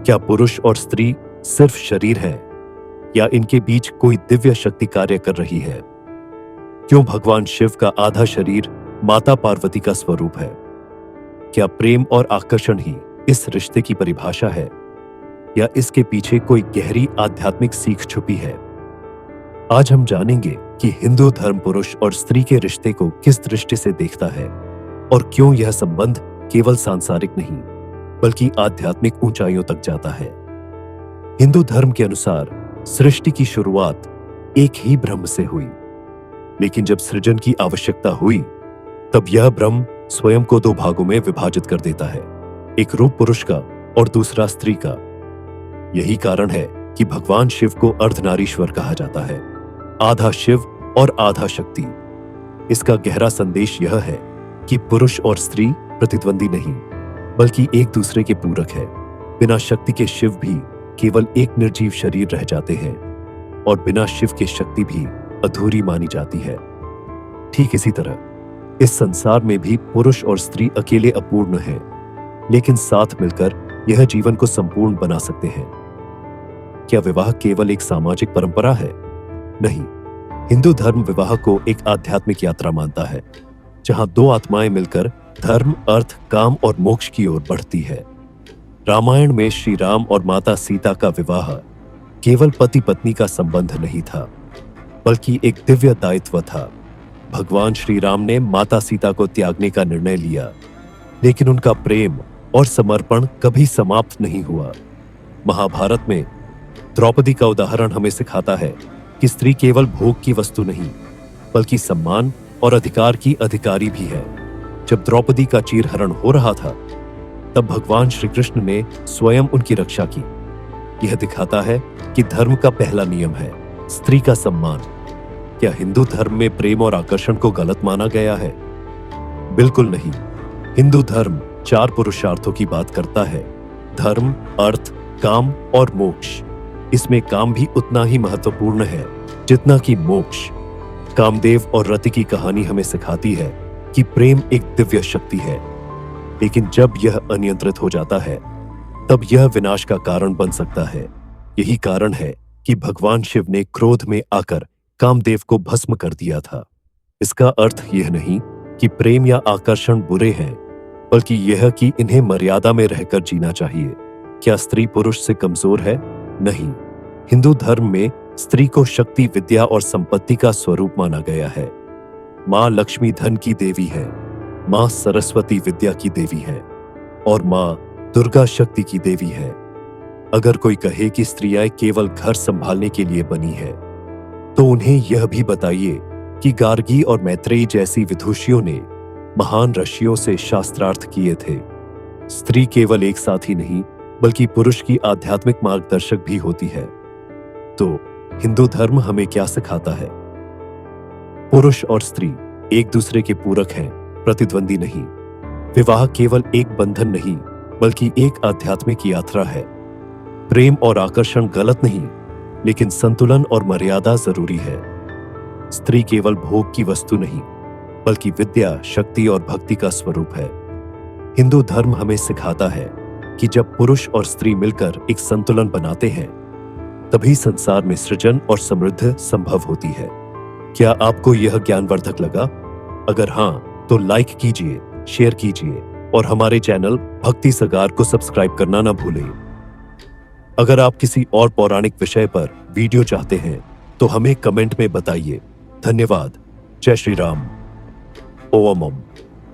क्या पुरुष और स्त्री सिर्फ शरीर है या इनके बीच कोई दिव्य शक्ति कार्य कर रही है? क्यों भगवान शिव का आधा शरीर माता पार्वती का स्वरूप है? क्या प्रेम और आकर्षण ही इस रिश्ते की परिभाषा है या इसके पीछे कोई गहरी आध्यात्मिक सीख छुपी है? आज हम जानेंगे कि हिंदू धर्म पुरुष और स्त्री के रिश्ते को किस दृष्टि से देखता है और क्यों यह संबंध केवल सांसारिक नहीं बल्कि आध्यात्मिक ऊंचाइयों तक जाता है। हिंदू धर्म के अनुसार सृष्टि की शुरुआत एक ही ब्रह्म से हुई, लेकिन जब सृजन की आवश्यकता हुई तब यह ब्रह्म स्वयं को दो भागों में विभाजित कर देता है, एक रूप पुरुष का और दूसरा स्त्री का। यही कारण है कि भगवान शिव को अर्धनारीश्वर कहा जाता है, आधा शिव और आधा शक्ति। इसका गहरा संदेश यह है कि पुरुष और स्त्री प्रतिद्वंदी नहीं बल्कि एक दूसरे के पूरक है। बिना शक्ति के शिव भी केवल एक निर्जीव शरीर रह जाते हैं और बिना शिव के शक्ति भी अधूरी मानी जाती है। ठीक इसी तरह इस संसार में भी पुरुष और स्त्री अकेले अपूर्ण हैं, लेकिन साथ मिलकर यह जीवन को संपूर्ण बना सकते हैं। क्या विवाह केवल एक सामाजिक परंपरा है? नहीं, हिंदू धर्म विवाह को एक आध्यात्मिक यात्रा मानता है, जहां दो आत्माएं मिलकर धर्म, अर्थ, काम और मोक्ष की ओर बढ़ती है। रामायण में श्री राम और माता सीता का विवाह केवल पति पत्नी का संबंध नहीं था बल्कि एक दिव्य दायित्व था। भगवान श्री राम ने माता सीता को त्यागने का निर्णय लिया, लेकिन उनका प्रेम और समर्पण कभी समाप्त नहीं हुआ। महाभारत में द्रौपदी का उदाहरण हमें सिखाता है कि स्त्री केवल भोग की वस्तु नहीं बल्कि सम्मान और अधिकार की अधिकारी भी है। जब द्रौपदी का चीरहरण हो रहा था तब भगवान श्री कृष्ण ने स्वयं उनकी रक्षा की। यह दिखाता है कि धर्म का पहला नियम है स्त्री का सम्मान। क्या हिंदू धर्म में प्रेम और आकर्षण को गलत माना गया है? बिल्कुल नहीं। हिंदू धर्म 4 पुरुषार्थों की बात करता है: धर्म, अर्थ, काम और मोक्ष। इसमें काम भी उतना ही महत्वपूर्ण है जितना कि मोक्ष। कामदेव और रति की कहानी हमें सिखाती है कि प्रेम एक दिव्य शक्ति है, लेकिन जब यह अनियंत्रित हो जाता है तब यह विनाश का कारण बन सकता है। यही कारण है कि भगवान शिव ने क्रोध में आकर कामदेव को भस्म कर दिया था। इसका अर्थ यह नहीं कि प्रेम या आकर्षण बुरे हैं, बल्कि यह कि इन्हें मर्यादा में रहकर जीना चाहिए। क्या स्त्री पुरुष से कमजोर है? नहीं। हिंदू धर्म में स्त्री को शक्ति, विद्या और संपत्ति का स्वरूप माना गया है। मां लक्ष्मी धन की देवी है, मां सरस्वती विद्या की देवी है और मां दुर्गा शक्ति की देवी है। अगर कोई कहे कि स्त्रियां केवल घर संभालने के लिए बनी है, तो उन्हें यह भी बताइए कि गार्गी और मैत्रेयी जैसी विदुषियों ने महान ऋषियों से शास्त्रार्थ किए थे। स्त्री केवल एक साथी नहीं बल्कि पुरुष की आध्यात्मिक मार्गदर्शक भी होती है। तो हिंदू धर्म हमें क्या सिखाता है? पुरुष और स्त्री एक दूसरे के पूरक हैं, प्रतिद्वंदी नहीं। विवाह केवल एक बंधन नहीं बल्कि एक आध्यात्मिक यात्रा है। प्रेम और आकर्षण गलत नहीं, लेकिन संतुलन और मर्यादा जरूरी है। स्त्री केवल भोग की वस्तु नहीं बल्कि विद्या, शक्ति और भक्ति का स्वरूप है। हिंदू धर्म हमें सिखाता है कि जब पुरुष और स्त्री मिलकर एक संतुलन बनाते हैं तभी संसार में सृजन और समृद्धि संभव होती है। क्या आपको यह ज्ञानवर्धक लगा? अगर हाँ, तो लाइक कीजिए, शेयर कीजिए और हमारे चैनल भक्ति सगार को सब्सक्राइब करना ना भूलें। अगर आप किसी और पौराणिक विषय पर वीडियो चाहते हैं तो हमें कमेंट में बताइए। धन्यवाद। जय श्री राम। ओम ओम।